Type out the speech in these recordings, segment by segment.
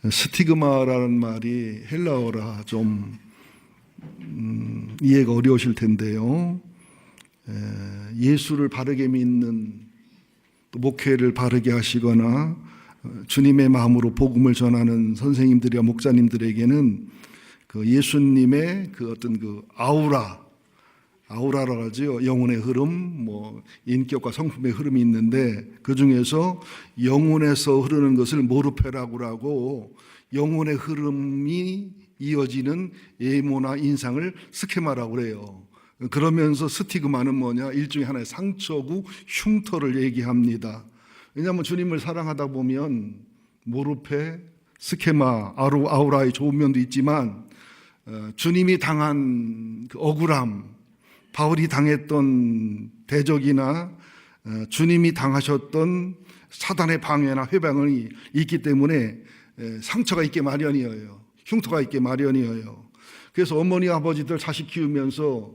스티그마라는 말이 헬라어라 좀 이해가 어려우실 텐데요. 예수를 바르게 믿는, 또 목회를 바르게 하시거나 주님의 마음으로 복음을 전하는 선생님들이나 목사님들에게는 그 예수님의 그 어떤 그 아우라라고 하죠. 영혼의 흐름, 인격과 성품의 흐름이 있는데, 그 중에서 영혼에서 흐르는 것을 모르페라고 하고, 영혼의 흐름이 이어지는 예모나 인상을 스케마라고 그래요. 그러면서 스티그마는 뭐냐? 일종의 하나의 상처고 흉터를 얘기합니다. 왜냐하면 주님을 사랑하다 보면 모르페, 스케마, 아우라의 좋은 면도 있지만 주님이 당한 그 억울함, 바울이 당했던 대적이나 주님이 당하셨던 사단의 방해나 회방이 있기 때문에 상처가 있게 마련이에요. 흉터가 있게 마련이에요. 그래서 어머니 아버지들 자식 키우면서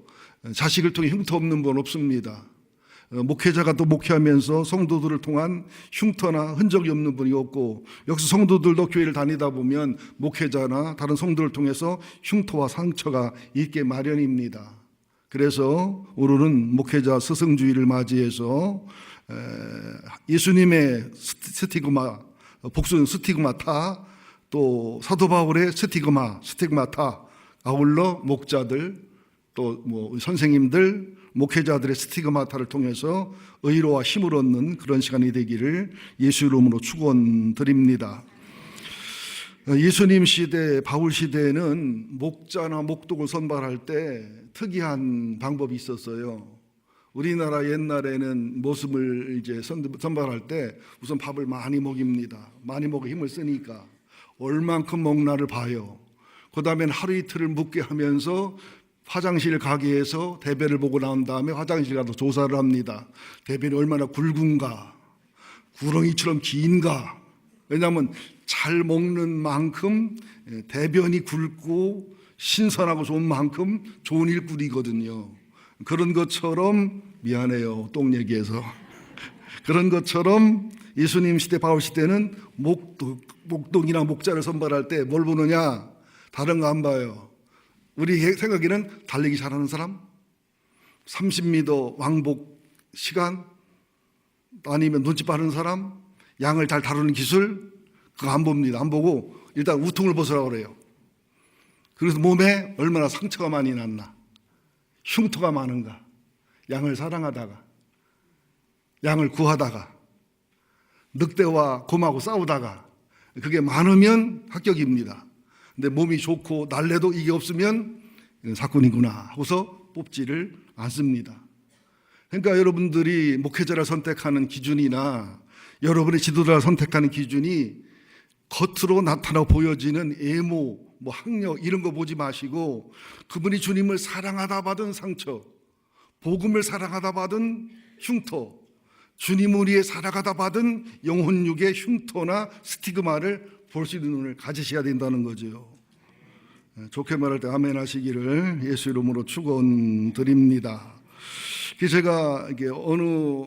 자식을 통해 흉터 없는 분 없습니다. 목회자가 또 목회하면서 성도들을 통한 흉터나 흔적이 없는 분이 없고, 역시 성도들도 교회를 다니다 보면 목회자나 다른 성도를 통해서 흉터와 상처가 있게 마련입니다. 그래서 오늘은 목회자 스승주의를 맞이해서 예수님의 스티그마, 복수는 스티그마타, 또 사도 바울의 스티그마타, 아울러 목자들, 또 선생님들, 목회자들의 스티그마타를 통해서 의로와 힘을 얻는 그런 시간이 되기를 예수 이름으로 축원드립니다. 예수님 시대, 바울 시대에는 목자나 목독을 선발할 때 특이한 방법이 있었어요. 우리나라 옛날에는 모습을 이제 선발할 때 우선 밥을 많이 먹입니다. 많이 먹어 힘을 쓰니까 얼만큼 먹나를 봐요. 그 다음엔 하루 이틀을 묵게 하면서 화장실 가게 해서 대변을 보고 나온 다음에 화장실 가서 조사를 합니다. 대변이 얼마나 굵은가, 구렁이처럼 긴가. 왜냐하면 잘 먹는 만큼 대변이 굵고 신선하고 좋은 만큼 좋은 일꾼이거든요. 그런 것처럼, 미안해요, 똥 얘기해서. 그런 것처럼 예수님 시대, 바울 시대는 목동이나 목자를 선발할 때 뭘 보느냐? 다른 거 안 봐요. 우리 생각에는 달리기 잘하는 사람, 30m 왕복 시간, 아니면 눈치 빠른 사람, 양을 잘 다루는 기술, 그거 안 봅니다. 안 보고 일단 우통을 벗으라고 그래요. 그래서 몸에 얼마나 상처가 많이 났나, 흉터가 많은가, 양을 사랑하다가, 양을 구하다가, 늑대와 곰하고 싸우다가 그게 많으면 합격입니다. 근데 몸이 좋고 날래도 이게 없으면 이건 사건이구나 하고서 뽑지를 않습니다. 그러니까 여러분들이 목회자를 선택하는 기준이나 여러분의 지도자를 선택하는 기준이 겉으로 나타나 보여지는 외모, 학력 이런 거 보지 마시고, 그분이 주님을 사랑하다 받은 상처, 복음을 사랑하다 받은 흉터, 주님을 위해 살아가다 받은 영혼육의 흉터나 스티그마를 볼 수 있는 눈을 가지셔야 된다는 거죠. 좋게 말할 때 아멘 하시기를 예수 이름으로 축원드립니다. 제가 어느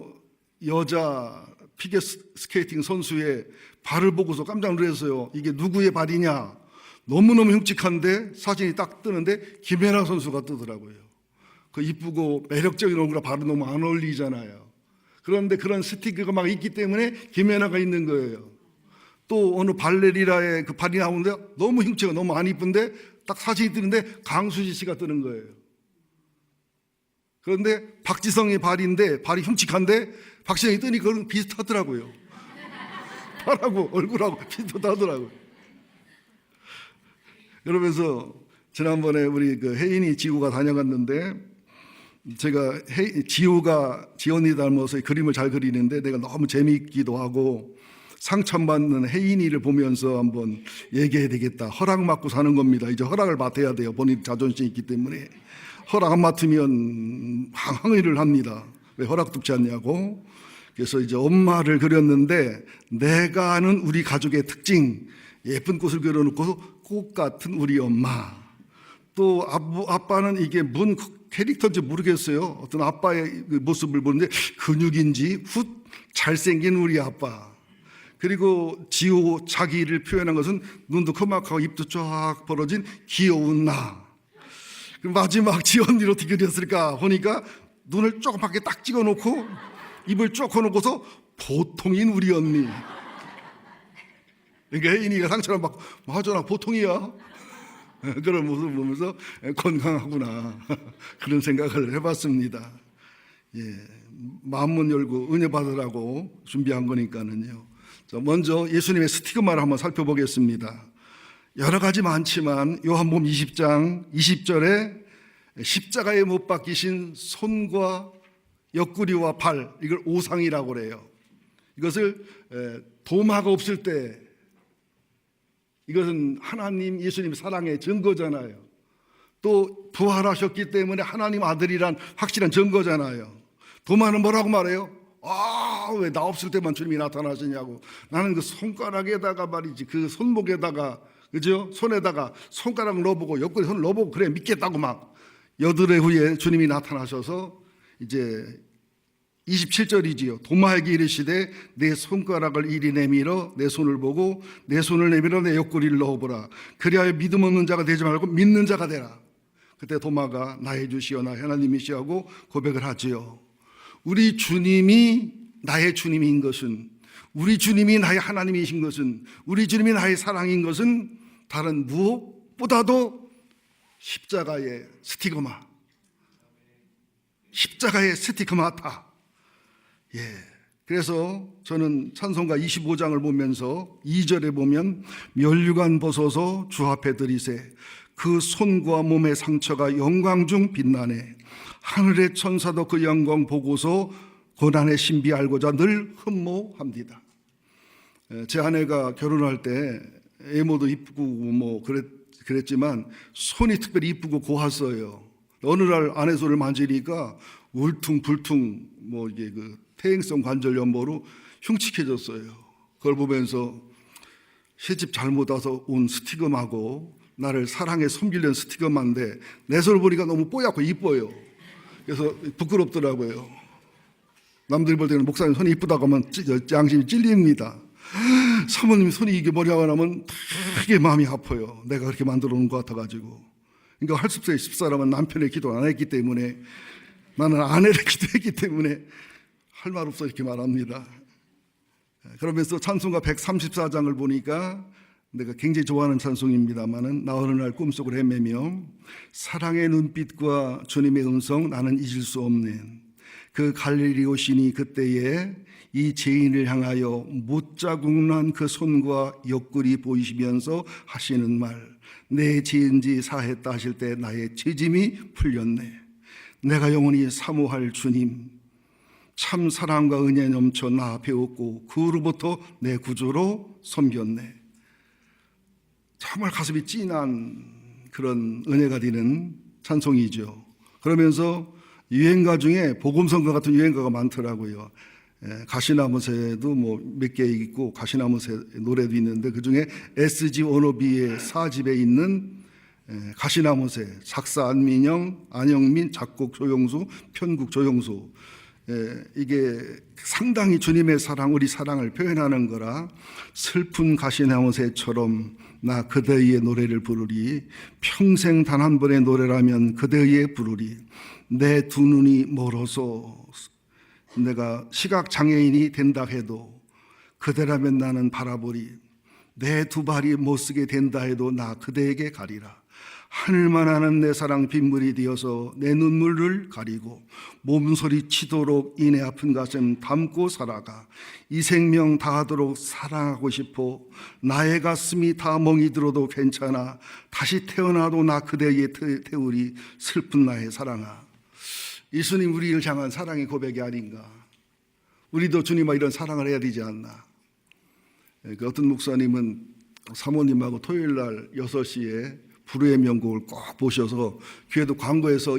여자 피겨 스케이팅 선수의 발을 보고서 깜짝 놀랐어요. 이게 누구의 발이냐? 너무너무 흉측한데 사진이 딱 뜨는데 김연아 선수가 뜨더라고요. 그 이쁘고 매력적인 얼굴과 발은 너무 안 어울리잖아요. 그런데 그런 스티그가 있기 때문에 김연아가 있는 거예요. 또 어느 발레리나의 그 발이 나오는데 너무 흉측하고 너무 안 이쁜데 딱 사진이 뜨는데 강수지 씨가 뜨는 거예요. 그런데 박지성의 발인데 발이 흉측한데 박지성이 뜨니까 그건 비슷하더라고요. 발하고 얼굴하고 비슷하더라고요. 그러면서 지난번에 우리 그 혜인이 지우가 다녀갔는데, 제가 지원이 닮아서 그림을 잘 그리는데 내가 너무 재미있기도 하고 상처받는 혜인이를 보면서 한번 얘기해야 되겠다. 허락 받고 사는 겁니다. 이제 허락을 맡아야 돼요. 본인 자존심이 있기 때문에. 허락 안 맡으면 항의를 합니다. 왜 허락 듣지 않냐고. 그래서 이제 엄마를 그렸는데, 내가 아는 우리 가족의 특징, 예쁜 꽃을 그려놓고 꽃 같은 우리 엄마. 또 아빠는 이게 뭔 캐릭터인지 모르겠어요. 어떤 아빠의 모습을 보는데 근육인지 잘생긴 우리 아빠. 그리고 지호 자기를 표현한 것은 눈도 커막하고 입도 쫙 벌어진 귀여운 나. 마지막 지 언니를 어떻게 그렸을까 보니까 눈을 조그맣게 딱 찍어놓고 입을 쭉 커놓고서 보통인 우리 언니. 그러니까 혜인이가 상처를 받고 맞아, 나 보통이야. 그런 모습을 보면서 건강하구나 그런 생각을 해봤습니다. 예, 마음문 열고 은혜 받으라고 준비한 거니까는요. 먼저 예수님의 스티그마를 한번 살펴보겠습니다. 여러 가지 많지만 요한복음 20장 20절에 십자가에 못 박히신 손과 옆구리와 발, 이걸 오상이라고 그래요. 이것을 도마가 없을 때, 이것은 하나님 예수님 사랑의 증거잖아요. 또 부활하셨기 때문에 하나님 아들이란 확실한 증거잖아요. 도마는 뭐라고 말해요? 왜 나 없을 때만 주님이 나타나시냐고. 나는 그 손가락에다가 말이지, 그 손목에다가, 그죠? 손에다가 손가락 넣어보고 옆구리 손 넣어보고 그래 믿겠다고 막 여드레 후에 주님이 나타나셔서 이제 27절이지요. 도마에게 이르시되 내 손가락을 이리 내밀어 내 손을 보고 내 손을 내밀어 내 옆구리를 넣어보라. 그리하여 믿음 없는 자가 되지 말고 믿는 자가 되라. 그때 도마가 나의 주시여 나의 하나님이시여 하고 고백을 하지요. 우리 주님이 나의 주님인 것은, 우리 주님이 나의 하나님이신 것은, 우리 주님이 나의 사랑인 것은 다른 무엇보다도 십자가의 스티그마, 십자가의 스티그마다. 예. 그래서 저는 찬송가 25장을 보면서 2절에 보면 면류관 벗어서 주 앞에 들이세 그 손과 몸의 상처가 영광 중 빛나네 하늘의 천사도 그 영광 보고서 고난의 신비 알고자 늘 흠모합니다. 제 아내가 결혼할 때 외모도 이쁘고 뭐 그랬지만 손이 특별히 이쁘고 고왔어요. 어느 날 아내 손을 만지니까 울퉁불퉁 뭐 이게 그 퇴행성 관절 염보로 흉측해졌어요. 그걸 보면서 시집 잘못 와서 온 스티그마고 나를 사랑에 섬기려는 스티그마인데 내 손을 보니까 너무 뽀얗고 이뻐요. 그래서 부끄럽더라고요. 남들이 볼 때는 목사님 손이 이쁘다고 하면 양심이 찔립니다. 사모님 손이 이게 뭐냐고 하면 되게 마음이 아파요. 내가 그렇게 만들어 놓은 것 같아가지고. 그러니까 할습소의 집사람은 남편의 기도를 안 했기 때문에, 나는 아내를 기도했기 때문에 할 말 없어 이렇게 말합니다. 그러면서 찬송가 134장을 보니까 내가 굉장히 좋아하는 찬송입니다만은 나 어느 날 꿈속을 헤매며 사랑의 눈빛과 주님의 음성 나는 잊을 수 없네. 그 갈릴리 오시니 그때에 이 죄인을 향하여 못자국 난 그 손과 옆구리 보이시면서 하시는 말 내 죄인지 사했다 하실 때 나의 죄짐이 풀렸네. 내가 영원히 사모할 주님 참 사랑과 은혜 넘쳐 나 배웠고 그 후로부터 내 구주로 섬겼네. 정말 가슴이 찐한 그런 은혜가 되는 찬송이죠. 그러면서 유행가 중에 복음성가 같은 유행가가 많더라고요. 가시나무새도 뭐 몇 개 있고 가시나무새 노래도 있는데 그중에 SG 워너비의 4집에 있는 가시나무새, 작사 안민영, 안영민, 작곡 조용수, 편곡 조용수. 이게 상당히 주님의 사랑, 우리 사랑을 표현하는 거라 슬픈 가시나무새처럼 나 그대의 노래를 부르리. 평생 단 한 번의 노래라면 그대의 부르리. 내 두 눈이 멀어서 내가 시각장애인이 된다 해도 그대라면 나는 바라보리. 내 두 발이 못쓰게 된다 해도 나 그대에게 가리라. 하늘만 하는 내 사랑 빗물이 되어서 내 눈물을 가리고 몸소리 치도록 이내 아픈 가슴 담고 살아가. 이 생명 다하도록 사랑하고 싶어. 나의 가슴이 다 멍이 들어도 괜찮아. 다시 태어나도 나 그대의 태우리. 슬픈 나의 사랑아. 예수님 우리를 향한 사랑의 고백이 아닌가. 우리도 주님과 이런 사랑을 해야 되지 않나. 그 어떤 목사님은 사모님하고 토요일 날 6시에 불후의 명곡을 꼭 보셔서 교회도 광고에서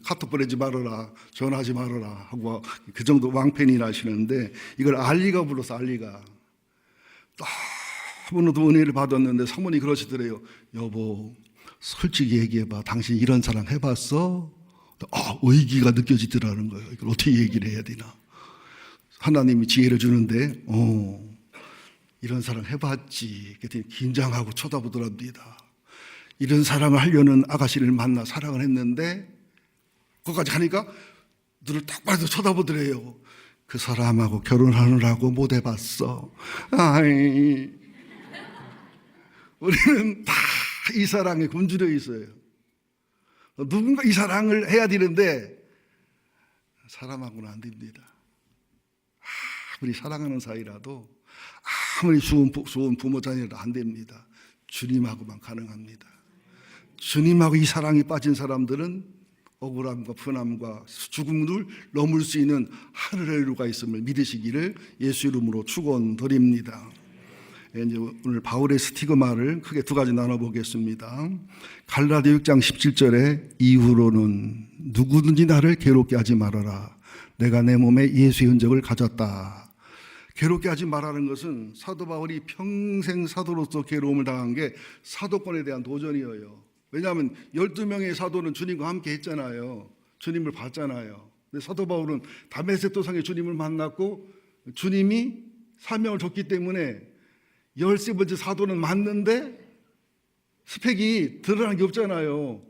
카톡 보내지 말아라, 전화하지 말아라 하고 그 정도 왕팬이 나시는데 이걸 알리가 불러서 알리가. 너무나도 은혜를 받았는데 사모님이 그러시더래요. 여보 솔직히 얘기해봐. 당신 이런 사랑 해봤어? 의기가 느껴지더라는 거예요. 이걸 어떻게 얘기를 해야 되나. 하나님이 지혜를 주는데 이런 사랑 해봤지. 그랬더니 긴장하고 쳐다보더랍니다. 이런 사랑을 하려는 아가씨를 만나 사랑을 했는데 거기까지 가니까 눈을 딱 봐도 쳐다보더래요. 그 사람하고 결혼하느라고 못 해봤어. 아이, 우리는 다 이 사랑에 굶주려 있어요. 누군가 이 사랑을 해야 되는데 사람하고는 안 됩니다. 아무리 사랑하는 사이라도, 아무리 좋은 부모 자녀라도 안 됩니다. 주님하고만 가능합니다. 주님하고 이 사랑에 빠진 사람들은 억울함과 분함과 죽음을 넘을 수 있는 하늘의 루가 있음을 믿으시기를 예수 이름으로 축원드립니다. 이제 오늘 바울의 스티그마를 크게 두 가지 나눠보겠습니다. 갈라디아 6장 17절에 이후로는 누구든지 나를 괴롭게 하지 말아라. 내가 내 몸에 예수의 흔적을 가졌다. 괴롭게 하지 말라는 것은 사도 바울이 평생 사도로서 괴로움을 당한 게 사도권에 대한 도전이에요. 왜냐하면 12명의 사도는 주님과 함께 했잖아요. 주님을 봤잖아요. 근데 사도 바울은 다메섹 도상에 주님을 만났고 주님이 사명을 줬기 때문에 13번째 사도는 맞는데 스펙이 드러나는 게 없잖아요.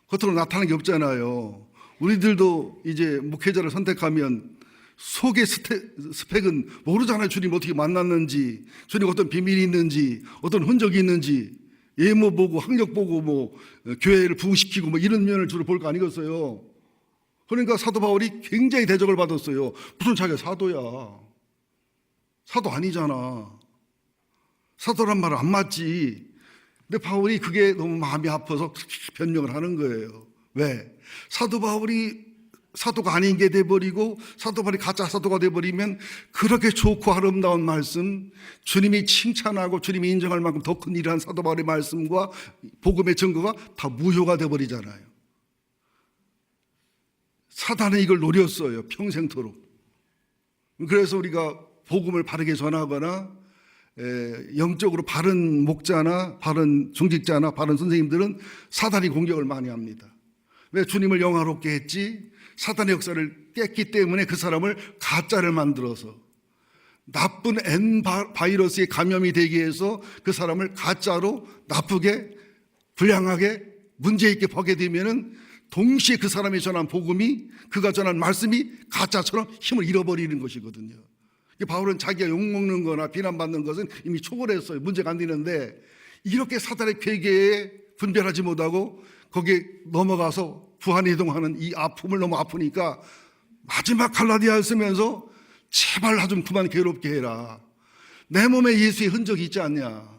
겉으로 나타나는 게 없잖아요. 우리들도 이제 목회자를 선택하면 속의 스펙은 모르잖아요. 주님 어떻게 만났는지, 주님 어떤 비밀이 있는지, 어떤 흔적이 있는지, 예모 보고 학력 보고 뭐 교회를 부흥시키고 뭐 이런 면을 주로 볼 거 아니겠어요. 그러니까 사도 바울이 굉장히 대적을 받았어요. 무슨 자기가 사도야. 사도 아니잖아. 사도란 말은 안 맞지. 근데 바울이 그게 너무 마음이 아파서 변명을 하는 거예요. 왜? 사도 바울이 사도가 아닌 게 돼버리고 사도 바울이 가짜 사도가 돼버리면 그렇게 좋고 아름다운 말씀, 주님이 칭찬하고 주님이 인정할 만큼 더 큰 일을 한 사도 바울의 말씀과 복음의 증거가 다 무효가 돼버리잖아요. 사단은 이걸 노렸어요. 평생토록. 그래서 우리가 복음을 바르게 전하거나 영적으로 바른 목자나 바른 중직자나 바른 선생님들은 사단이 공격을 많이 합니다. 왜? 주님을 영화롭게 했지? 사단의 역사를 깼기 때문에 그 사람을 가짜를 만들어서 나쁜 N 바이러스에 감염이 되게 해서 그 사람을 가짜로 나쁘게 불량하게 문제있게 보게 되면은 동시에 그 사람이 전한 복음이, 그가 전한 말씀이 가짜처럼 힘을 잃어버리는 것이거든요. 바울은 자기가 욕먹는 거나 비난받는 것은 이미 초월했어요. 문제가 안 되는데 이렇게 사단의 괴계에 분별하지 못하고 거기에 넘어가서 부안이동하는 이 아픔을 너무 아프니까 마지막 갈라디아를 쓰면서 제발 나 좀 그만 괴롭게 해라. 내 몸에 예수의 흔적이 있지 않냐.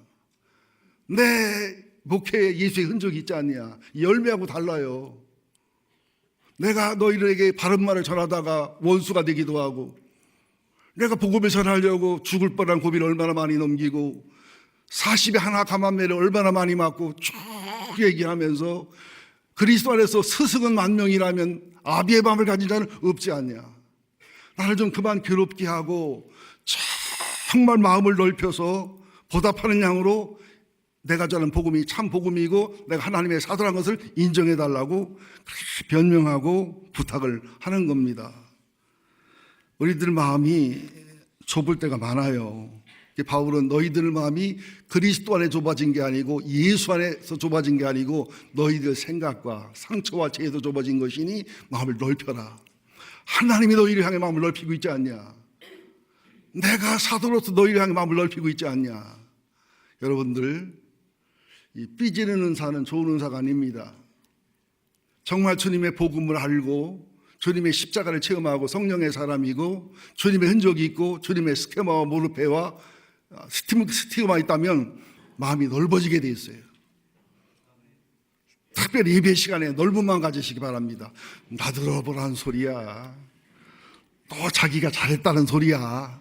내 목회에 예수의 흔적이 있지 않냐. 열매하고 달라요. 내가 너희들에게 바른 말을 전하다가 원수가 되기도 하고, 내가 복음을 전하려고 죽을 뻔한 고비를 얼마나 많이 넘기고 40에 하나 감암매를 얼마나 많이 맞고 쭉 얘기하면서 그리스도 안에서 스승은 만명이라면 아비의 마음을 가진 자는 없지 않냐. 나를 좀 그만 괴롭게 하고 정말 마음을 넓혀서 보답하는 양으로 내가 전하는 복음이 참 복음이고 내가 하나님의 사도라는 것을 인정해 달라고 그렇게 변명하고 부탁을 하는 겁니다. 우리들 마음이 좁을 때가 많아요. 바울은 너희들 마음이 그리스도 안에 좁아진 게 아니고 예수 안에서 좁아진 게 아니고 너희들 생각과 상처와 죄에서 좁아진 것이니 마음을 넓혀라. 하나님이 너희를 향해 마음을 넓히고 있지 않냐. 내가 사도로서 너희를 향해 마음을 넓히고 있지 않냐. 여러분들, 이 삐지는 은사는 좋은 은사가 아닙니다. 정말 주님의 복음을 알고 주님의 십자가를 체험하고 성령의 사람이고 주님의 흔적이 있고 주님의 스케마와 모르페와 스티그마 있다면 마음이 넓어지게 돼 있어요. 특별히 예배 시간에 넓은 마음 가지시기 바랍니다. 나들어보라는 소리야. 또 자기가 잘했다는 소리야.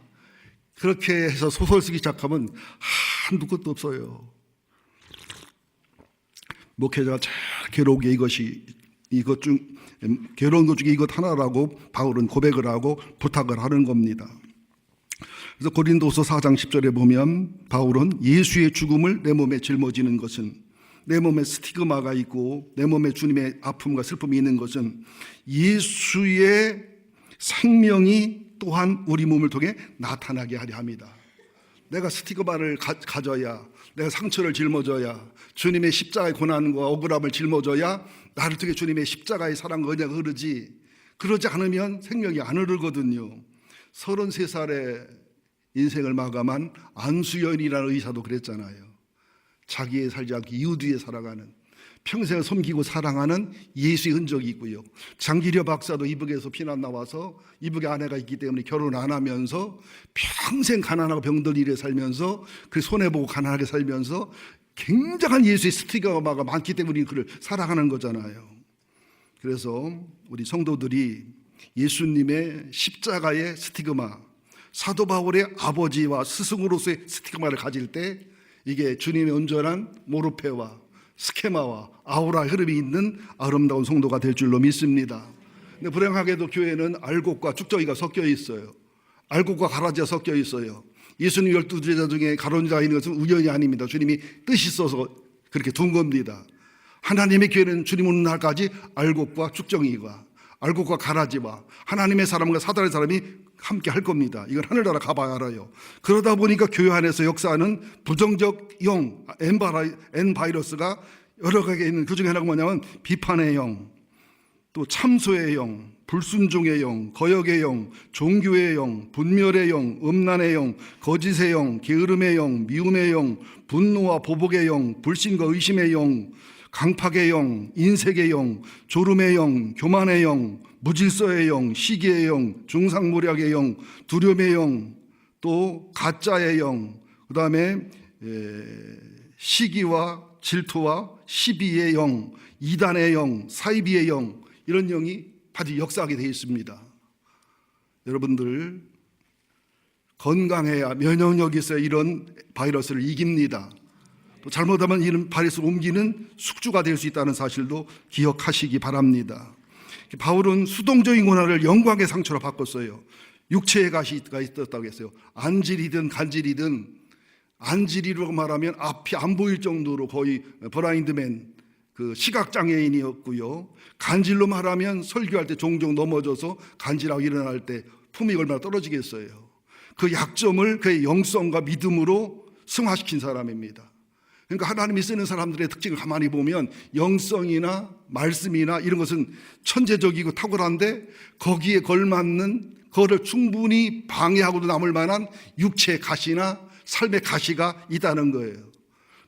그렇게 해서 소설 쓰기 시작하면 한두 것도 없어요. 목회자가 제일 괴로운 게 괴로운 것 중에 이것 하나라고 바울은 고백을 하고 부탁을 하는 겁니다. 그래서 고린도서 4장 10절에 보면 바울은 예수의 죽음을 내 몸에 짊어지는 것은, 내 몸에 스티그마가 있고 내 몸에 주님의 아픔과 슬픔이 있는 것은 예수의 생명이 또한 우리 몸을 통해 나타나게 하려 합니다. 내가 스티그마를 가져야, 내가 상처를 짊어져야, 주님의 십자가의 고난과 억울함을 짊어져야 나를 통해 주님의 십자가의 사랑과 은혜가 흐르지, 그러지 않으면 생명이 안 흐르거든요. 33살에 인생을 마감한 안수연이라는 의사도 그랬잖아요. 자기의 살지 않고 이웃 위에 살아가는, 평생을 섬기고 사랑하는 예수의 흔적이 있고요. 장기려 박사도 이북에서 피난 나와서 이북에 아내가 있기 때문에 결혼 안 하면서 평생 가난하고 병든 일에 살면서 그 손해보고 가난하게 살면서 굉장한 예수의 스티그마가 많기 때문에 그를 사랑하는 거잖아요. 그래서 우리 성도들이 예수님의 십자가의 스티그마, 사도 바울의 아버지와 스승으로서의 스티그마를 가질 때 이게 주님의 온전한 모르페와 스케마와 아우라 흐름이 있는 아름다운 성도가 될 줄로 믿습니다. 근데 불행하게도 교회는 알곡과 쭉정이가 섞여 있어요. 알곡과 가라지가 섞여 있어요. 예수님 12제자 중에 가론유다가 있는 것은 우연이 아닙니다. 주님이 뜻이 있어서 그렇게 둔 겁니다. 하나님의 교회는 주님 오는 날까지 알곡과 쭉정이가, 알곡과 가라지와 하나님의 사람과 사단의 사람이 함께 할 겁니다. 이건 하늘나라 가봐야 알아요. 그러다 보니까 교회 안에서 역사하는 부정적 영, N 바이러스가 여러 가지 있는 그 중에 하나가 뭐냐면 비판의 영, 또 참소의 영, 불순종의 영, 거역의 영, 종교의 영, 분멸의 영, 음란의 영, 거짓의 영, 게으름의 영, 미움의 영, 분노와 보복의 영, 불신과 의심의 영, 강팍의 영, 인색의 영, 졸음의 영, 교만의 영, 무질서의 영, 시기의 영, 중상모략의 영, 두려움의 영, 또 가짜의 영, 그 다음에 시기와 질투와 시비의 영, 이단의 영, 사이비의 영, 이런 영이 바로 역사하게 되어 있습니다. 여러분들 건강해야, 면역력이 있어야 이런 바이러스를 이깁니다. 또 잘못하면 이런 바이러스를 옮기는 숙주가 될 수 있다는 사실도 기억하시기 바랍니다. 바울은 수동적인 고난을 영광의 상처로 바꿨어요. 육체의 가시가 있었다고 했어요. 안질이든 간질이든, 안질이라고 말하면 앞이 안 보일 정도로 거의 블라인드맨, 그 시각장애인이었고요. 간질로 말하면 설교할 때 종종 넘어져서 간질하고 일어날 때 품이 얼마나 떨어지겠어요. 그 약점을 그의 영성과 믿음으로 승화시킨 사람입니다. 그러니까 하나님이 쓰는 사람들의 특징을 가만히 보면 영성이나 말씀이나 이런 것은 천재적이고 탁월한데 거기에 걸맞는, 그거를 충분히 방해하고도 남을 만한 육체의 가시나 삶의 가시가 있다는 거예요.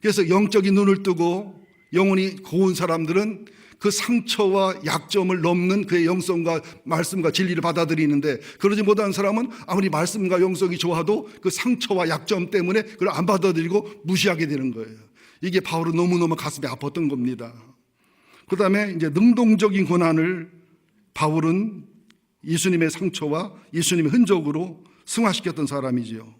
그래서 영적인 눈을 뜨고 영혼이 고운 사람들은 그 상처와 약점을 넘는 그의 영성과 말씀과 진리를 받아들이는데, 그러지 못한 사람은 아무리 말씀과 영성이 좋아도 그 상처와 약점 때문에 그걸 안 받아들이고 무시하게 되는 거예요. 이게 바울은 너무너무 가슴이 아팠던 겁니다. 그 다음에 이제 능동적인 고난을 바울은 예수님의 상처와 예수님의 흔적으로 승화시켰던 사람이지요.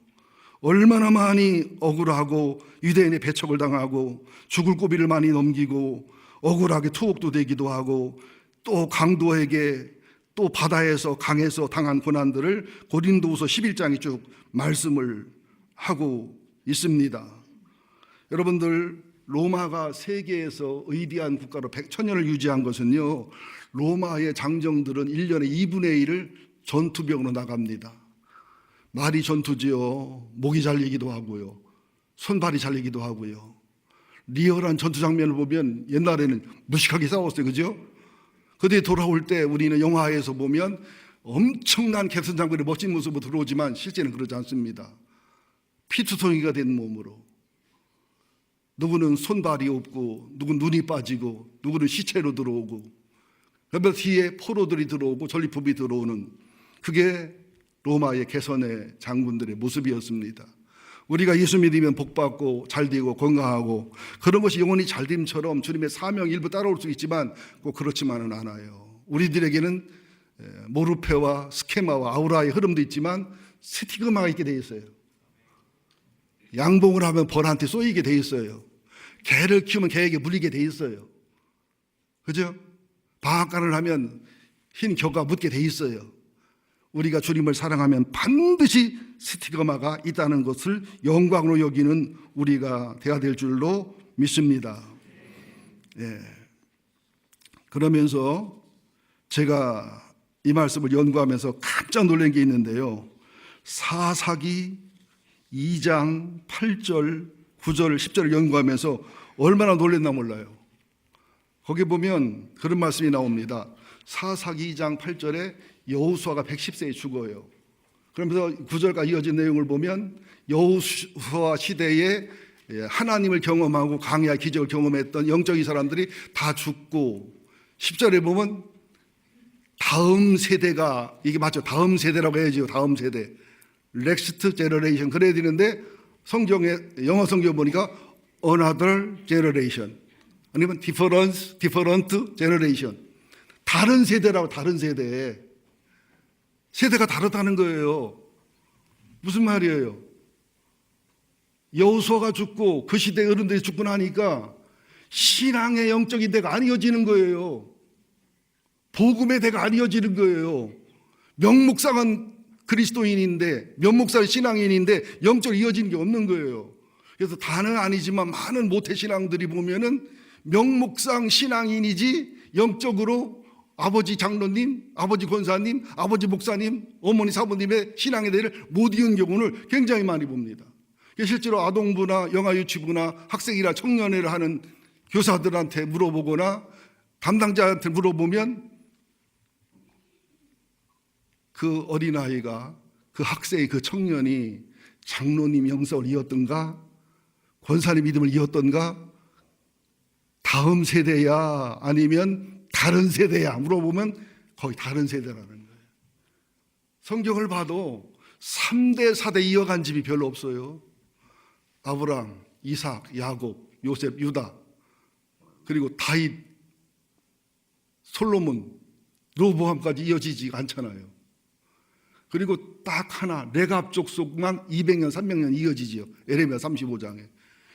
얼마나 많이 억울하고 유대인의 배척을 당하고 죽을 고비를 많이 넘기고 억울하게 투옥도 되기도 하고 또 강도에게 또 바다에서 강에서 당한 고난들을 고린도후서 11장에 쭉 말씀을 하고 있습니다. 여러분들, 로마가 세계에서 위대한 국가로 1000년을 유지한 것은요, 로마의 장정들은 1년에 2분의 1을 전투병으로 나갑니다. 말이 전투지요. 목이 잘리기도 하고요, 손발이 잘리기도 하고요. 리얼한 전투 장면을 보면 옛날에는 무식하게 싸웠어요. 그죠? 그때 돌아올 때 우리는 영화에서 보면 엄청난 캡슨 장군의 멋진 모습으로 들어오지만 실제는 그러지 않습니다. 피투성이가 된 몸으로, 누구는 손발이 없고 누구는 눈이 빠지고 누구는 시체로 들어오고, 그러면 뒤에 포로들이 들어오고 전리품이 들어오는, 그게 로마의 개선의 장군들의 모습이었습니다. 우리가 예수 믿으면 복받고 잘되고 건강하고 그런 것이 영원히 잘됨처럼 주님의 사명 일부 따라올 수 있지만 꼭 그렇지만은 않아요. 우리들에게는 모르페와 스케마와 아우라의 흐름도 있지만 스티그마가 있게 돼 있어요. 양봉을 하면 벌한테 쏘이게 돼 있어요. 개를 키우면 개에게 물리게 돼 있어요. 그죠? 방앗간을 하면 흰 겨가 묻게 돼 있어요. 우리가 주님을 사랑하면 반드시 스티그마가 있다는 것을 영광으로 여기는 우리가 되어야 될 줄로 믿습니다. 예. 그러면서 제가 이 말씀을 연구하면서 깜짝 놀란 게 있는데요. 사사기 2장 8절, 9절, 10절을 연구하면서 얼마나 놀랬나 몰라요. 거기 보면 그런 말씀이 나옵니다. 사사기 2장 8절에 여호수아가 110세에 죽어요. 그러면서 9절과 이어진 내용을 보면 여호수아 시대에 하나님을 경험하고 강야 기적을 경험했던 영적인 사람들이 다 죽고, 10절에 보면 다음 세대가, 이게 맞죠? 다음 세대라고 해야죠. 다음 세대. 넥스트 제너레이션 그래야 되는데 성경에, 영어 성경 보니까 another generation 아니면 different generation, 다른 세대라고. 다른 세대. 세대가 다르다는 거예요. 무슨 말이에요? 여호수아가 죽고 그 시대 어른들이 죽고 나니까 신앙의 영적인 대가 안 이어지는 거예요. 복음의 대가 안 이어지는 거예요. 명목상은 그리스도인인데, 명목상은 신앙인인데 영적으로 이어지는 게 없는 거예요. 그래서 다는 아니지만 많은 모태신앙들이 보면은 명목상 신앙인이지 영적으로 아버지 장로님, 아버지 권사님, 아버지 목사님, 어머니 사모님의 신앙의 대를 못 이은 경우를 굉장히 많이 봅니다. 실제로 아동부나 영아유치부나 학생이나 청년회를 하는 교사들한테 물어보거나 담당자한테 물어보면 그 어린아이가, 그 학생이, 그 청년이 장로님 영성을 이었던가, 권사님 믿음을 이었던가, 다음 세대야 아니면 다른 세대야 물어보면 거의 다른 세대라는 거예요. 성경을 봐도 3대 4대 이어간 집이 별로 없어요. 아브람, 이삭, 야곱, 요셉, 유다, 그리고 다윗, 솔로몬, 로보암까지 이어지지 않잖아요. 그리고 딱 하나 레갑 족속만 200년, 300년 이어지지요. 에레미야 35장에.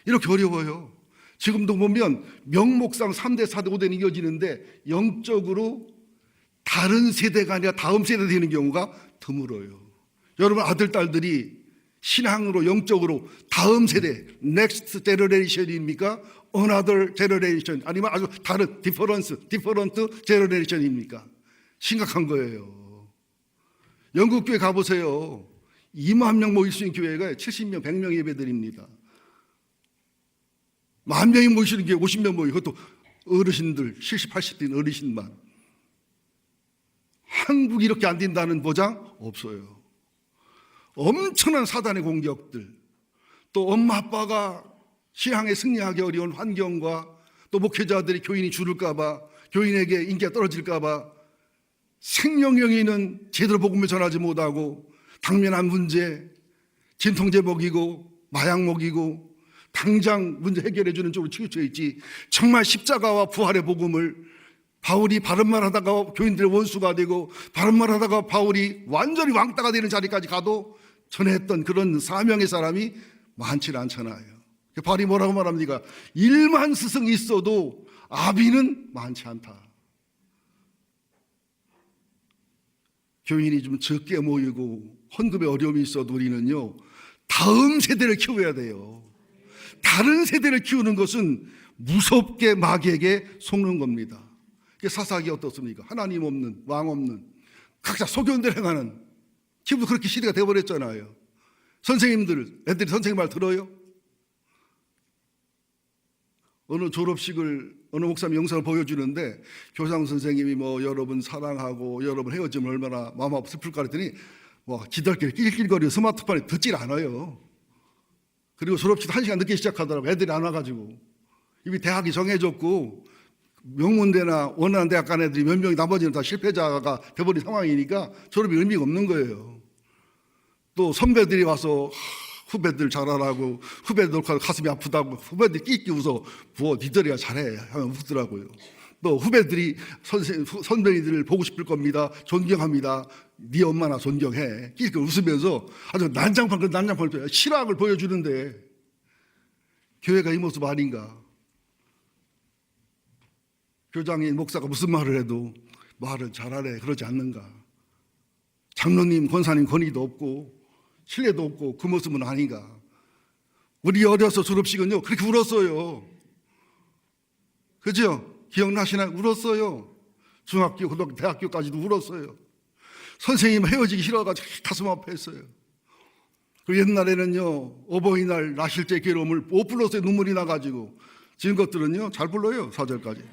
이렇게 어려워요. 지금도 보면 명목상 3대, 4대, 5대는 이어지는데 영적으로 다른 세대가 아니라 다음 세대 되는 경우가 드물어요. 여러분 아들, 딸들이 신앙으로 영적으로 다음 세대, next generation입니까? another generation 아니면 아주 다른 different generation입니까? 심각한 거예요. 영국 교회 가보세요. 2만 명 모일 수 있는 교회가 70명, 100명 예배드립니다. 10,000명이 모이시는 게 50명 모이고, 그것도 어르신들, 70, 80대인 어르신만. 한국이 이렇게 안 된다는 보장 없어요. 엄청난 사단의 공격들, 또 엄마 아빠가 신앙에 승리하기 어려운 환경과 또 목회자들이 교인이 줄을까봐, 교인에게 인기가 떨어질까봐 생명력이는 제대로 복음을 전하지 못하고 당면한 문제, 진통제 먹이고 마약 먹이고 당장 문제 해결해 주는 쪽으로 치우쳐 있지, 정말 십자가와 부활의 복음을 바울이 바른말 하다가 교인들의 원수가 되고 바른말 하다가 바울이 완전히 왕따가 되는 자리까지 가도 전했던 그런 사명의 사람이 많지 않잖아요. 바울이 뭐라고 말합니까? 1만 스승이 있어도 아비는 많지 않다. 교인이 좀 적게 모이고 헌금에 어려움이 있어도 우리는요, 다음 세대를 키워야 돼요. 다른 세대를 키우는 것은 무섭게 마귀에게 속는 겁니다. 사사기 어떻습니까? 하나님 없는, 왕 없는, 각자 소견대로 행하는, 지금도 그렇게 시대가 되어버렸잖아요. 선생님들, 애들이 선생님 말 들어요? 어느 졸업식을 어느 목사님 영상을 보여주는데 교장 선생님이 뭐 여러분 사랑하고 여러분 헤어지면 얼마나 마음 아프 슬플까 그랬더니 뭐 기다리게 낄낄거리고 스마트폰에 듣질 않아요. 그리고 졸업식 1시간 늦게 시작하더라고. 애들이 안 와가지고. 이미 대학이 정해졌고 명문대나 원하는 대학 간 애들이 몇 명이 나머지는 다 실패자가 돼버린 상황이니까 졸업이 의미가 없는 거예요. 또 선배들이 와서 후배들 잘하라고, 후배들 가슴이 아프다고 후배들이 끼끼 웃어. 부어 니들이야 잘해 하면 웃더라고요. 또 후배들이 선배들을 보고 싶을 겁니다. 존경합니다. 네 엄마나 존경해. 끼끼 웃으면서 아주 난장판을 실학을 보여주는데 교회가 이 모습 아닌가? 교장인 목사가 무슨 말을 해도 말을 잘하래 그러지 않는가? 장로님, 권사님 권위도 없고 신뢰도 없고 그 모습은 아닌가? 우리 어려서 졸업식은요 그렇게 울었어요. 그죠? 기억나시나요? 울었어요. 중학교, 고등학교, 대학교까지도 울었어요. 선생님 헤어지기 싫어가지고 가슴 아파했어요. 그 옛날에는요, 어버이날 나실제 괴로움을 못 불렀어요. 눈물이 나가지고. 지금 것들은요, 잘 불러요. 4절까지.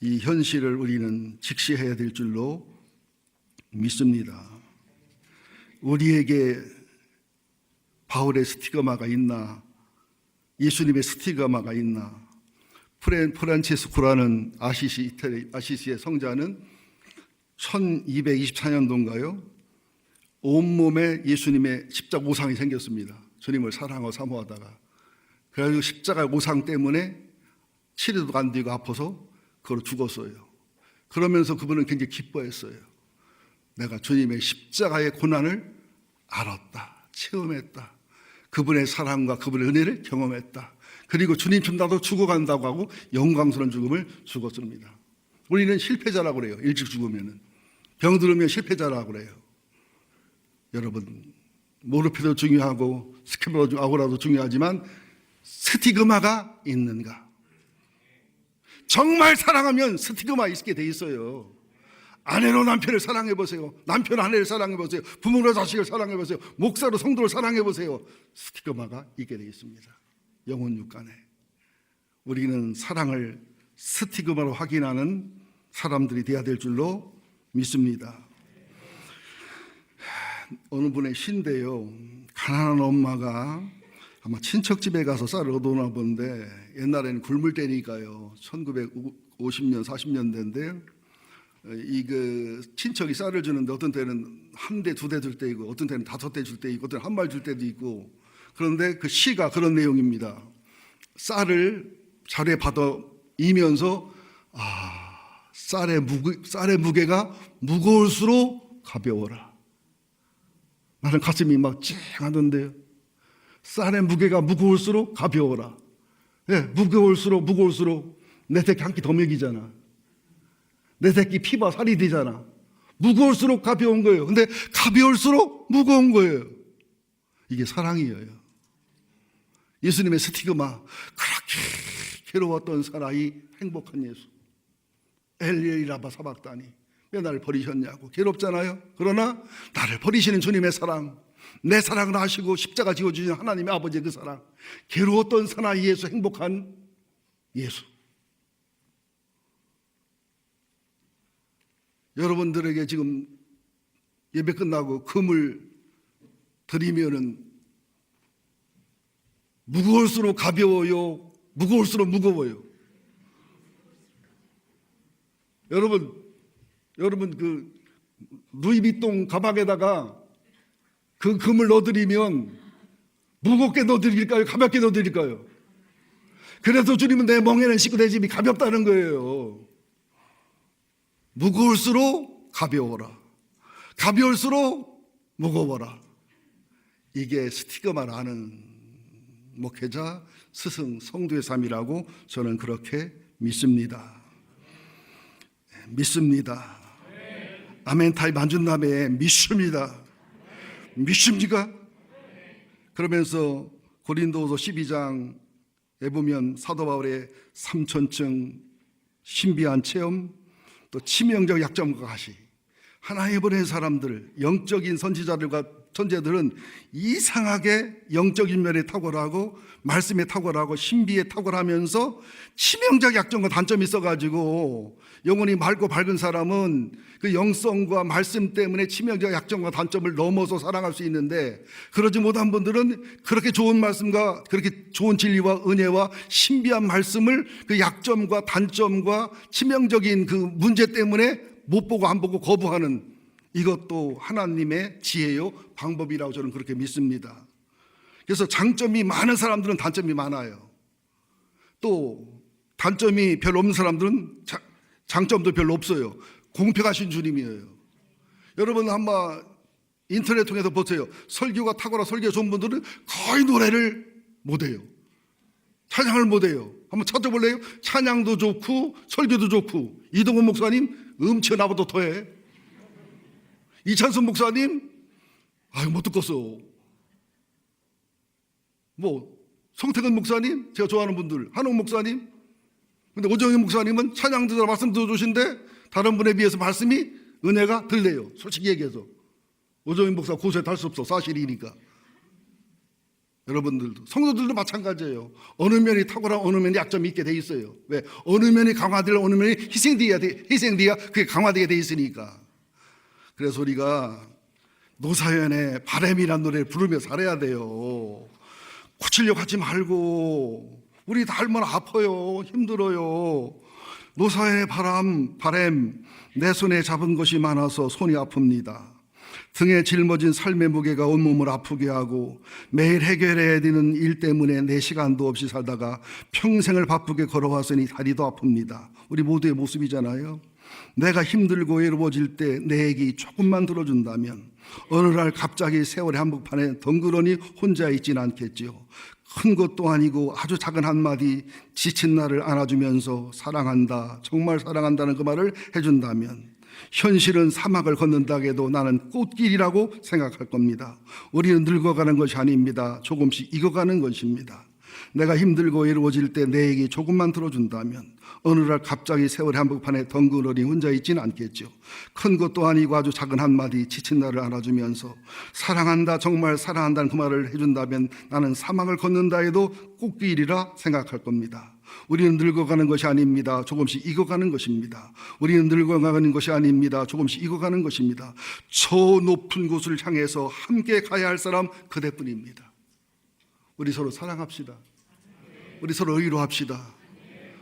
이 현실을 우리는 직시해야 될 줄로 믿습니다. 우리에게 바울의 스티그마가 있나, 예수님의 스티그마가 있나. 프란체스코라는 아시시의 성자는 1224년도인가요? 온몸에 예수님의 십자가 오상이 생겼습니다. 주님을 사랑하고 사모하다가. 그래서 십자가 오상 때문에 치료도 안 되고 아파서 그걸 죽었어요. 그러면서 그분은 굉장히 기뻐했어요. 내가 주님의 십자가의 고난을 알았다, 체험했다. 그분의 사랑과 그분의 은혜를 경험했다. 그리고 주님처럼 나도 죽어간다고 하고 영광스러운 죽음을 죽었습니다. 우리는 실패자라고 그래요. 일찍 죽으면. 병들으면 실패자라고 그래요. 여러분, 모르피도 중요하고 스케보라도 중요하지만 스티그마가 있는가? 정말 사랑하면 스티그마 있게 돼 있어요. 아내로 남편을 사랑해 보세요. 남편 아내를 사랑해 보세요. 부모로 자식을 사랑해 보세요. 목사로 성도를 사랑해 보세요. 스티그마가 있게 돼 있습니다. 영혼 육간에. 우리는 사랑을 스티그마로 확인하는 사람들이 되어야 될 줄로 믿습니다. 어느 분의 시인데요, 가난한 엄마가 아마 친척집에 가서 쌀을 얻어오나 본데, 옛날에는 굶을 때니까요, 1950년 40년대인데 친척이 쌀을 주는데 어떤 때는 한 대, 두 대 줄 때 있고, 어떤 때는 5대 줄 때 있고, 어떤 때는 한 말 줄 때도 있고. 그런데 그 시가 그런 내용입니다. 쌀을 자루에 받아 이면서 쌀의 무게가 무거울수록 가벼워라. 나는 가슴이 막 찡하던데요. 쌀의 무게가 무거울수록 가벼워라. 네, 무거울수록 내 새끼 한 끼 더 먹이잖아. 내 새끼 피와 살이 되잖아. 무거울수록 가벼운 거예요. 근데 가벼울수록 무거운 거예요. 이게 사랑이에요. 예수님의 스티그마, 그렇게 괴로웠던 사람이 행복한 예수. 엘리라바 사박다니, 왜 나를 버리셨냐고 괴롭잖아요. 그러나 나를 버리시는 주님의 사랑, 내 사랑을 아시고 십자가 지어주신 하나님의 아버지의 그 사랑, 괴로웠던 사나이에서 행복한 예수. 여러분들에게 지금 예배 끝나고 금을 드리면은 무거울수록 가벼워요, 무거울수록 무거워요. 여러분 그 루이비통 가방에다가 그 금을 넣어드리면 무겁게 넣어드릴까요? 가볍게 넣어드릴까요? 그래서 주님은 내 멍에는 싣고 내 짐이 가볍다는 거예요. 무거울수록 가벼워라. 가벼울수록 무거워라. 이게 스티그마라는 목회자, 스승, 성도의 삶이라고 저는 그렇게 믿습니다. 믿습니다. 아멘 타임 안 준 다음에 믿습니다. 믿습니까? 그러면서 고린도후서 12장에 보면 사도 바울의 3천층 신비한 체험, 또 치명적 약점과 같이 하나님의 보낸 사람들, 영적인 선지자들과 천재들은 이상하게 영적인 면에 탁월하고 말씀에 탁월하고 신비에 탁월하면서 치명적 약점과 단점이 있어가지고 영혼이 맑고 밝은 사람은 그 영성과 말씀 때문에 치명적 약점과 단점을 넘어서 사랑할 수 있는데, 그러지 못한 분들은 그렇게 좋은 말씀과 그렇게 좋은 진리와 은혜와 신비한 말씀을 그 약점과 단점과 치명적인 그 문제 때문에 못 보고 안 보고 거부하는, 이것도 하나님의 지혜요 방법이라고 저는 그렇게 믿습니다. 그래서 장점이 많은 사람들은 단점이 많아요. 또 단점이 별로 없는 사람들은 장점도 별로 없어요. 공평하신 주님이에요. 여러분 한번 인터넷 통해서 보세요. 설교가 탁월한 설교 좋은 분들은 거의 노래를 못해요. 찬양을 못해요. 한번 찾아볼래요? 찬양도 좋고 설교도 좋고. 이동훈 목사님 음치 나보다 더해. 이찬순 목사님 못 듣겠어. 뭐 성태근 목사님, 제가 좋아하는 분들, 한옥 목사님, 근데 오정희 목사님은 찬양 들으라 말씀 들어주신데 다른 분에 비해서 말씀이 은혜가 덜 솔직히 얘기해서. 오정희 목사 고소해 달 수 없어. 사실이니까. 여러분들도 성도들도 마찬가지예요. 어느 면이 탁월하고 어느 면이 약점이 있게 돼 있어요. 왜? 어느 면이 강화되려 어느 면이 희생돼야 그게 강화되게 돼 있으니까. 그래서 우리가 노사연의 바람이라는 노래를 부르며 살아야 돼요. 고치려고 하지 말고. 우리 다 얼마나 아파요. 힘들어요. 노사연의 바람 내 손에 잡은 것이 많아서 손이 아픕니다. 등에 짊어진 삶의 무게가 온몸을 아프게 하고 매일 해결해야 되는 일 때문에 내 시간도 없이 살다가 평생을 바쁘게 걸어왔으니 다리도 아픕니다. 우리 모두의 모습이잖아요. 내가 힘들고 외로워질 때 내 얘기 조금만 들어준다면 어느 날 갑자기 세월의 한복판에 덩그러니 혼자 있진 않겠지요. 큰 것도 아니고 아주 작은 한마디 지친 나를 안아주면서 사랑한다, 정말 사랑한다는 그 말을 해준다면 현실은 사막을 걷는다 해도 나는 꽃길이라고 생각할 겁니다. 우리는 늙어가는 것이 아닙니다. 조금씩 익어가는 것입니다. 내가 힘들고 외로워질 때 내 얘기 조금만 들어준다면 어느 날 갑자기 세월의 한복판에 덩그러니 혼자 있지는 않겠죠. 큰 것도 아니고 아주 작은 한마디 지친 나를 안아주면서 사랑한다, 정말 사랑한다는 그 말을 해준다면 나는 사막을 걷는다 해도 꽃길이라 생각할 겁니다. 우리는 늙어가는 것이 아닙니다. 조금씩 익어가는 것입니다. 우리는 늙어가는 것이 아닙니다. 조금씩 익어가는 것입니다. 저 높은 곳을 향해서 함께 가야 할 사람 그대뿐입니다. 우리 서로 사랑합시다. 우리 서로 의로합시다.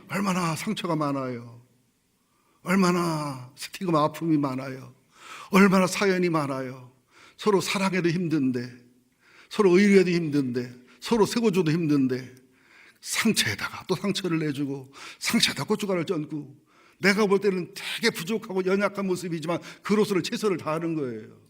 얼마나 상처가 많아요. 얼마나 스티그마 아픔이 많아요. 얼마나 사연이 많아요. 서로 사랑해도 힘든데, 서로 의료해도 힘든데, 서로 세워줘도 힘든데 상처에다가 또 상처를 내주고 상처에다 고춧가루를 젓고 내가 볼 때는 되게 부족하고 연약한 모습이지만 그로서는 최선을 다하는 거예요.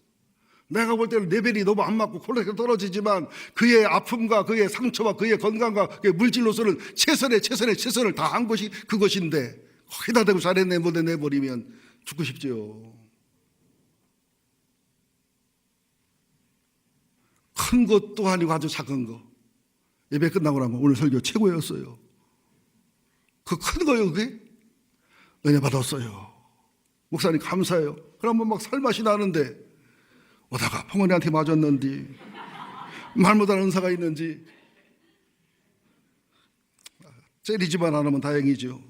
내가 볼 때는 레벨이 너무 안 맞고 콜레스테롤 떨어지지만 그의 아픔과 그의 상처와 그의 건강과 그의 물질로서는 최선을 다한 것이 그것인데 거기다 대고 잘했네 못했네 내버리면 죽고 싶죠. 큰 것도 아니고 아주 작은 거. 예배 끝나고 나면 오늘 설교 최고였어요. 그 큰 거요 그게? 은혜 받았어요. 목사님 감사해요. 그러면 막 살맛이 나는데 오다가 풍원이한테 맞았는지 말 못하는 은사가 있는지 때리지만 않으면 다행이죠.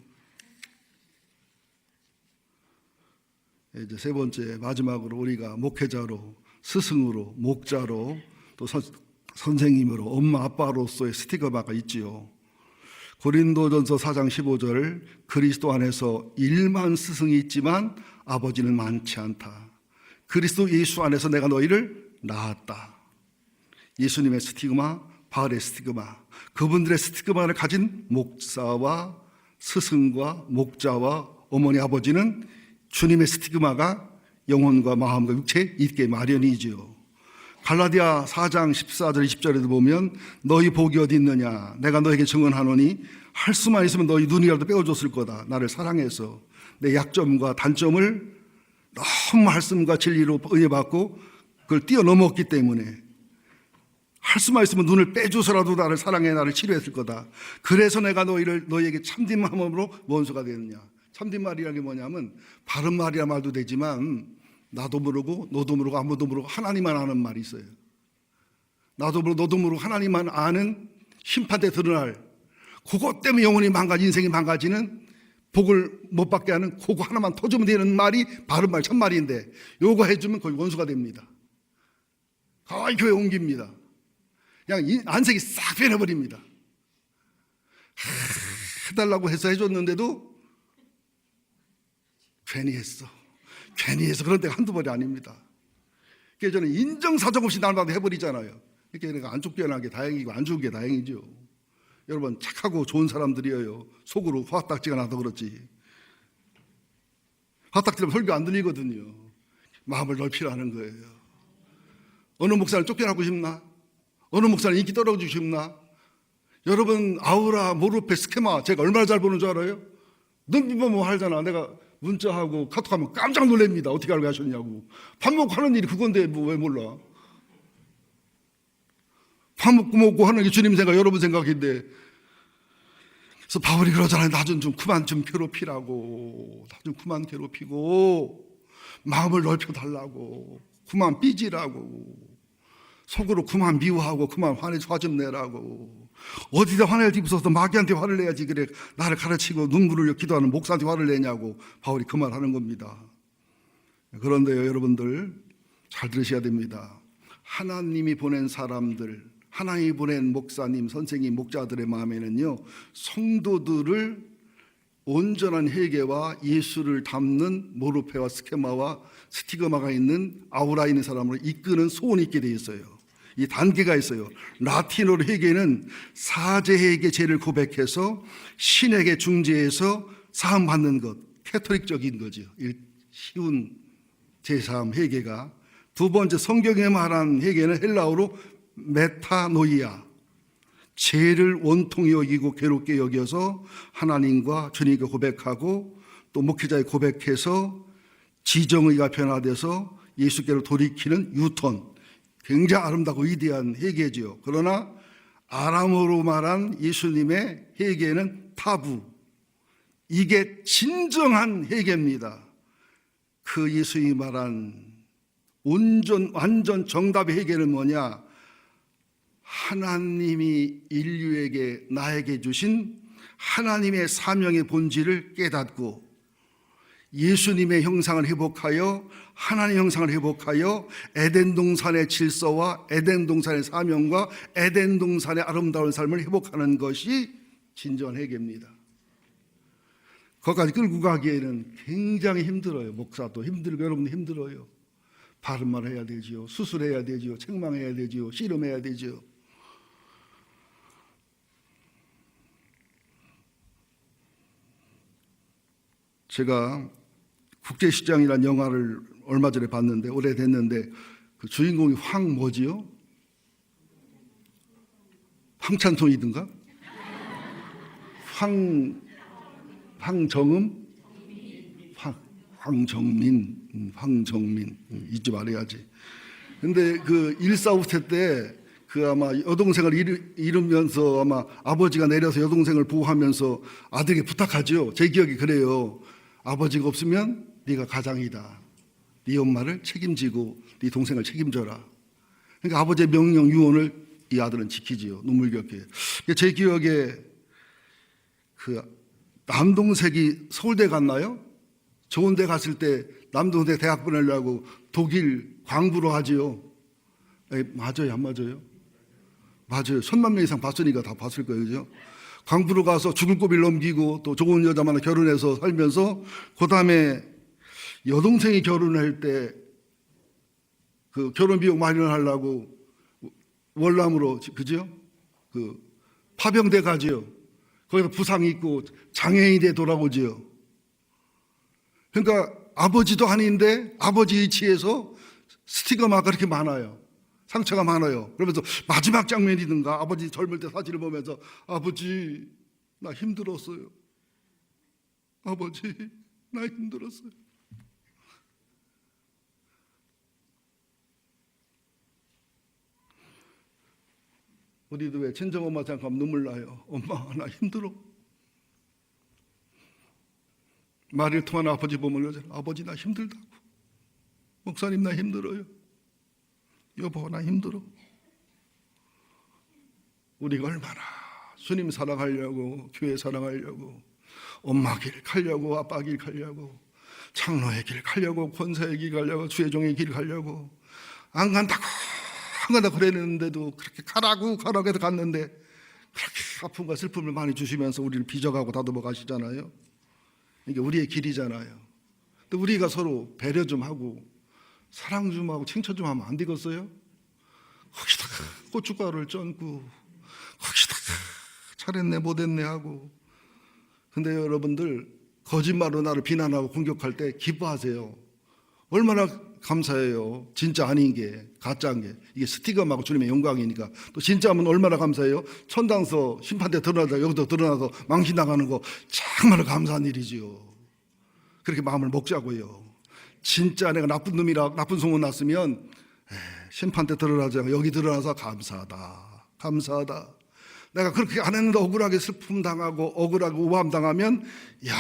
이제 세 번째 마지막으로 우리가 목회자로 스승으로 목자로 또 선생님으로 엄마 아빠로서의 스티그마가 있지요. 고린도전서 4장 15절 그리스도 안에서 일만 스승이 있지만 아버지는 많지 않다. 그리스도 예수 안에서 내가 너희를 낳았다. 예수님의 스티그마, 바울의 스티그마, 그분들의 스티그마를 가진 목사와 스승과 목자와 어머니 아버지는 주님의 스티그마가 영혼과 마음과 육체에 있게 마련이지요. 갈라디아 4장 14절 20절에도 보면 너희 복이 어디 있느냐 내가 너에게 증언하노니 할 수만 있으면 너희 눈이라도 빼어줬을 거다. 나를 사랑해서 내 약점과 단점을 너무 말씀과 진리로 은혜받고 그걸 뛰어넘었기 때문에 할 수만 있으면 눈을 빼줘서라도 나를 사랑해 나를 치료했을 거다. 그래서 내가 너희에게 참된 마음으로 원수가 되느냐. 참된 말이라는 게 뭐냐면 바른 말이라 말도 되지만 나도 모르고 너도 모르고 아무도 모르고 하나님만 아는 말이 있어요. 나도 모르고 너도 모르고 하나님만 아는 심판 때 드러날 그것 때문에 영혼이 망가지 인생이 망가지는 복을 못 받게 하는 그거 하나만 터주면 되는 말이 바른 말 참말인데 요거 해주면 거의 원수가 됩니다. 거의 교회 옮깁니다. 그냥 안색이 싹 변해버립니다. 해달라고 해서 해줬는데도 괜히 해서 그런 데가 한두 번이 아닙니다. 그래서 저는 인정사정 없이 날마다 해버리잖아요. 이렇게 내가 안 쫓겨난 게 다행이고 안 죽은 게 다행이죠. 여러분 착하고 좋은 사람들이에요. 속으로 화딱지가 나서 그렇지. 화딱지면 설교 안 들리거든요. 마음을 넓히라는 거예요. 어느 목사를 쫓겨나고 싶나? 어느 목사는 인기 떨어지고 싶나? 여러분 아우라, 모르페, 스케마 제가 얼마나 잘 보는 줄 알아요? 눈빛만 뭐 하잖아. 내가 문자하고 카톡하면 깜짝 놀랍니다. 어떻게 알고 하셨냐고. 밥 먹고 하는 일이 그건데 뭐 왜 몰라? 밥 먹고 하는 게 주님 생각, 여러분 생각인데 그래서 바울이 그러잖아요. 나 좀 그만 좀 괴롭히라고. 나 좀 그만 괴롭히고 마음을 넓혀달라고. 그만 삐지라고. 속으로 그만 미워하고 그만 화 좀 내라고. 어디다 화낼 데 없어서 마귀한테 화를 내야지 그래 나를 가르치고 눈물을 흘려 기도하는 목사한테 화를 내냐고 바울이 그 말 하는 겁니다. 그런데요, 여러분들 잘 들으셔야 됩니다. 하나님이 보낸 사람들, 하나님이 보낸 목사님, 선생님, 목자들의 마음에는요, 성도들을 온전한 회개와 예수를 담는 모르페와 스케마와 스티그마가 있는 아우라 있는 사람으로 이끄는 소원이 있게 되어 있어요. 이 단계가 있어요. 라틴어로 회개는 사제에게 죄를 고백해서 신에게 중재해서 사함 받는 것, 캐토릭적인 거죠. 쉬운 제사함 회개가. 두 번째, 성경에 말한 회개는 헬라어로 메타노이아, 죄를 원통히 여기고 괴롭게 여겨서 하나님과 주님께 고백하고 또 목회자에 고백해서 지정의가 변화돼서 예수께로 돌이키는 유턴, 굉장히 아름답고 위대한 회개지요. 그러나 아람어로 말한 예수님의 회개는 타부, 이게 진정한 회개입니다. 그 예수님이 말한 완전 정답의 회개는 뭐냐? 하나님이 인류에게 나에게 주신 하나님의 사명의 본질을 깨닫고 예수님의 형상을 회복하여 하나님의 형상을 회복하여 에덴 동산의 질서와 에덴 동산의 사명과 에덴 동산의 아름다운 삶을 회복하는 것이 진정한 회개입니다. 거기까지 끌고 가기에는 굉장히 힘들어요. 목사도 힘들고 여러분도 힘들어요. 바른 말 해야 되지요. 수술해야 되지요. 책망해야 되지요. 씨름해야 되지요. 제가 국제시장이라는 영화를 얼마 전에 봤는데 오래됐는데 그 주인공이 뭐지요? 황찬송이든가? 황정음? 황정민 잊지 말아야지. 근데 그 1.4후 때 그 아마 여동생을 잃으면서 아마 아버지가 내려서 여동생을 보호하면서 아들에게 부탁하죠. 제 기억이 그래요. 아버지가 없으면 네가 가장이다. 네 엄마를 책임지고 네 동생을 책임져라. 그러니까 아버지의 명령 유언을 이 아들은 지키지요. 눈물겹게. 제 기억에 그 남동생이 서울대 갔나요? 좋은 데 갔을 때 남동생 대학 보내려고 독일 광부로 하지요. 맞아요, 안 맞아요? 맞아요. 1000만 명 이상 봤으니까 다 봤을 거예요, 그죠? 광부로 가서 죽을 고비를 넘기고 또 좋은 여자 만나 결혼해서 살면서 그 다음에 여동생이 결혼할 때 그 결혼 비용 마련하려고 월남으로, 그죠? 그 파병대 가지요. 거기서 부상 입고 장애인이 돼 돌아오지요. 그러니까 아버지도 아닌데 아버지 위치에서 스티그마가 그렇게 많아요. 상처가 많아요. 그러면서 마지막 장면이든가 아버지 젊을 때 사진을 보면서 아버지 나 힘들었어요. 아버지 나 힘들었어요. 우리도 왜 친정엄마 생각하면 눈물 나요. 엄마 나 힘들어. 말을 통한 아버지 보면 그러잖아요. 아버지 나 힘들다고. 목사님 나 힘들어요. 여보 나 힘들어. 우리가 얼마나 주님 사랑하려고 교회 사랑하려고 엄마 길 가려고 아빠 길 가려고 장로의 길 가려고 권사의 길 가려고 주의종의 길 가려고 안 간다고 그랬는데도 그렇게 가라고 해서 갔는데 그렇게 아픔과 슬픔을 많이 주시면서 우리를 빚어가고 다듬어 가시잖아요. 이게 우리의 길이잖아요. 근데 우리가 서로 배려 좀 하고 사랑 좀 하고 칭찬 좀 하면 안 되겠어요? 거기다가 고춧가루를 ጨ고 거기다가 잘했네 못했네 하고. 근데 여러분들 거짓말로 나를 비난하고 공격할 때 기뻐하세요. 얼마나 감사해요. 진짜 아닌 게 가짜인 게 이게 스티그마고 주님의 영광이니까. 또 진짜면 얼마나 감사해요. 천당서 심판대 드러나다 여기도 드러나서 망신당하는 거 정말 감사한 일이지요. 그렇게 마음을 먹자고요. 진짜 내가 나쁜 놈이라 나쁜 소문 났으면 심판 때 드러나지 않고 여기 드러나서 감사하다. 감사하다. 내가 그렇게 안 했는데 억울하게 슬픔 당하고 억울하게 우함 당하면, 야,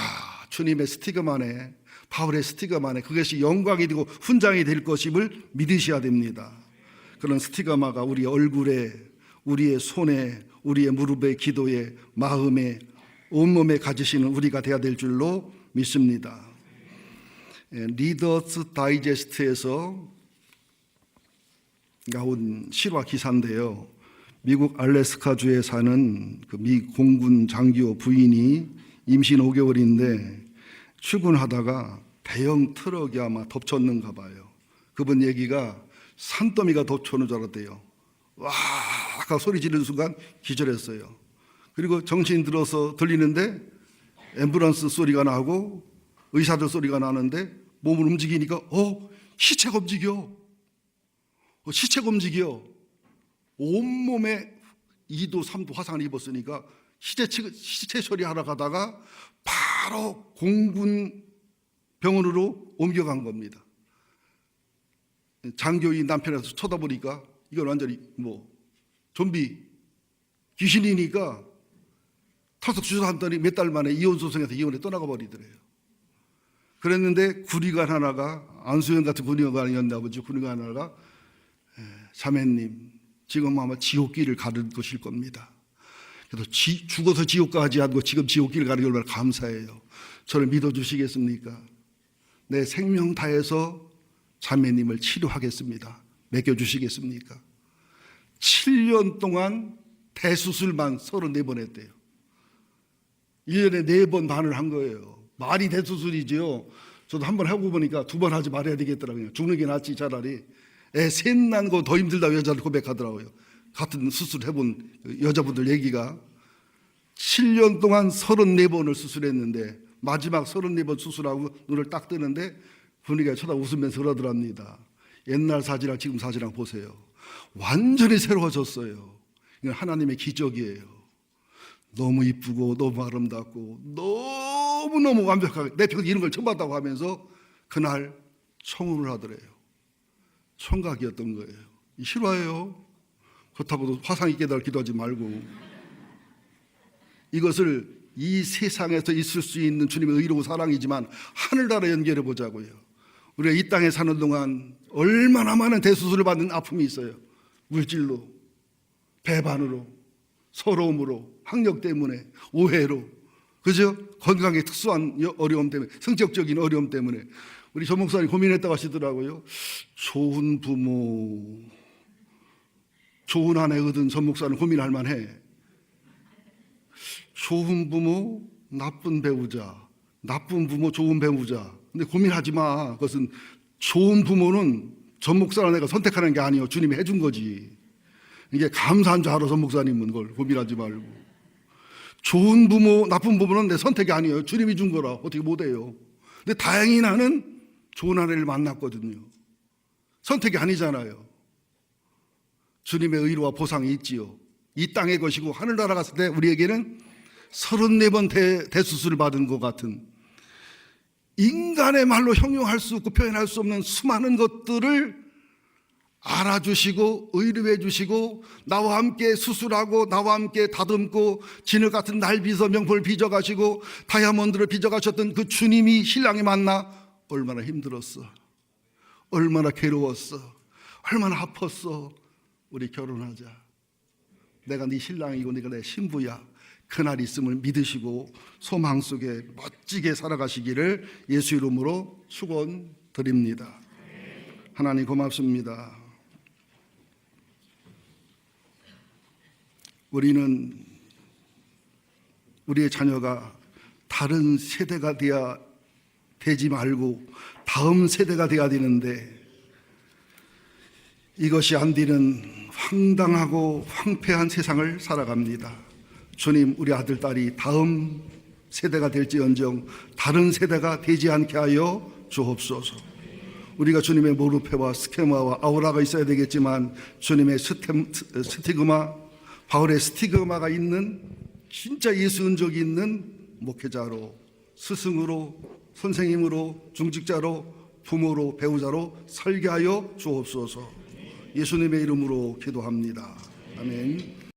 주님의 스티그마네, 바울의 스티그마네, 그것이 영광이 되고 훈장이 될 것임을 믿으셔야 됩니다. 그런 스티그마가 우리의 얼굴에, 우리의 손에, 우리의 무릎에, 기도에, 마음에, 온몸에 가지시는 우리가 되어야 될 줄로 믿습니다. 리더스 다이제스트에서 나온 실화 기사인데요. 미국 알래스카주에 사는 그 미 공군 장교 부인이 임신 5개월인데 출근하다가 대형 트럭이 아마 덮쳤는가 봐요. 그분 얘기가 산더미가 덮쳐오는 줄 알았대요. 와, 아까 소리 지르는 순간 기절했어요. 그리고 정신 들어서 들리는데 앰뷸런스 소리가 나고 의사들 소리가 나는데 몸을 움직이니까 시체가 움직여. 시체가 움직여. 온몸에 2도 3도 화상을 입었으니까 시체 처리하러 가다가 바로 공군 병원으로 옮겨간 겁니다. 장교인 남편에서 쳐다보니까 이건 완전히 좀비 귀신이니까 털썩 주저앉더니 몇 달 만에 이혼 소송에서 이혼에 떠나가 버리더래요. 그랬는데 군의관 하나가, 안수현 같은 군의관이었나 보지, 군의관 하나가 자매님 지금 아마 지옥길을 가는 것일 겁니다. 그래서 죽어서 지옥 가지 않고 지금 지옥길을 가는 게 얼마나 감사해요. 저를 믿어주시겠습니까? 내 생명 다해서 자매님을 치료하겠습니다. 맡겨주시겠습니까? 7년 동안 대수술만 34번 했대요. 1년에 4번 반을 한 거예요. 말이 대수술이지요. 저도 한번 하고 보니까 2번 하지 말아야 되겠더라고요. 죽는 게 낫지 차라리. 애 셋 난 거 더 힘들다고 여자들 고백하더라고요. 같은 수술 해본 여자분들 얘기가 7년 동안 34번을 수술했는데 마지막 34번 수술하고 눈을 딱 뜨는데 분위기가 쳐다 웃으면서 그러더랍니다. 옛날 사진이랑 지금 사진이랑 보세요. 완전히 새로워졌어요. 이건 하나님의 기적이에요. 너무 이쁘고 너무 아름답고 너무너무 완벽하게, 내 평생 이런 걸 처음 봤다고 하면서 그날 청혼을 하더래요. 청각이었던 거예요. 이 실화예요. 그렇다고 화상이 깨달아 기도하지 말고, 이것을 이 세상에서 있을 수 있는 주님의 의로운 사랑이지만 하늘나라 연결해 보자고요. 우리가 이 땅에 사는 동안 얼마나 많은 대수술을 받는 아픔이 있어요. 물질로, 배반으로, 서러움으로, 학력 때문에, 오해로, 그죠? 건강에 특수한 어려움 때문에, 성격적인 어려움 때문에. 우리 조 목사님 고민했다고 하시더라고요. 좋은 부모, 좋은 아내 얻은 전 목사는 고민할 만해. 좋은 부모, 나쁜 배우자, 나쁜 부모, 좋은 배우자. 근데 고민하지 마. 그것은 좋은 부모는 전 목사는 내가 선택하는 게 아니에요. 주님이 해준 거지. 이게 감사한 줄 알아. 전 목사님은 그걸 고민하지 말고. 좋은 부모, 나쁜 부모는 내 선택이 아니에요. 주님이 준 거라. 어떻게 못해요. 근데 다행히 나는 좋은 아내를 만났거든요. 선택이 아니잖아요. 주님의 의로와 보상이 있지요. 이 땅의 것이고 하늘나라 갔을 때 우리에게는 34번 대수술을 받은 것 같은, 인간의 말로 형용할 수 없고 표현할 수 없는 수많은 것들을 알아주시고 의뢰해 주시고 나와 함께 수술하고 나와 함께 다듬고 진흙 같은 날 빚어 명품을 빚어가시고 다이아몬드를 빚어가셨던 그 주님이 신랑이 만나 얼마나 힘들었어, 얼마나 괴로웠어, 얼마나 아팠어. 우리 결혼하자. 내가 네 신랑이고 네가 내 신부야. 그날 있음을 믿으시고 소망 속에 멋지게 살아가시기를 예수 이름으로 축원드립니다. 하나님 고맙습니다. 우리는 우리의 자녀가 다른 세대가 되지 말고 다음 세대가 되어야 되는데, 이것이 안 되는 황당하고 황폐한 세상을 살아갑니다. 주님, 우리 아들, 딸이 다음 세대가 될지언정 다른 세대가 되지 않게 하여 주옵소서. 우리가 주님의 모르페와 스케마와 아우라가 있어야 되겠지만 주님의 스티그마, 바울의 스티그마가 있는 진짜 예수 은적이 있는 목회자로, 스승으로, 선생님으로, 중직자로, 부모로, 배우자로 살게 하여 주옵소서. 예수님의 이름으로 기도합니다. 아멘.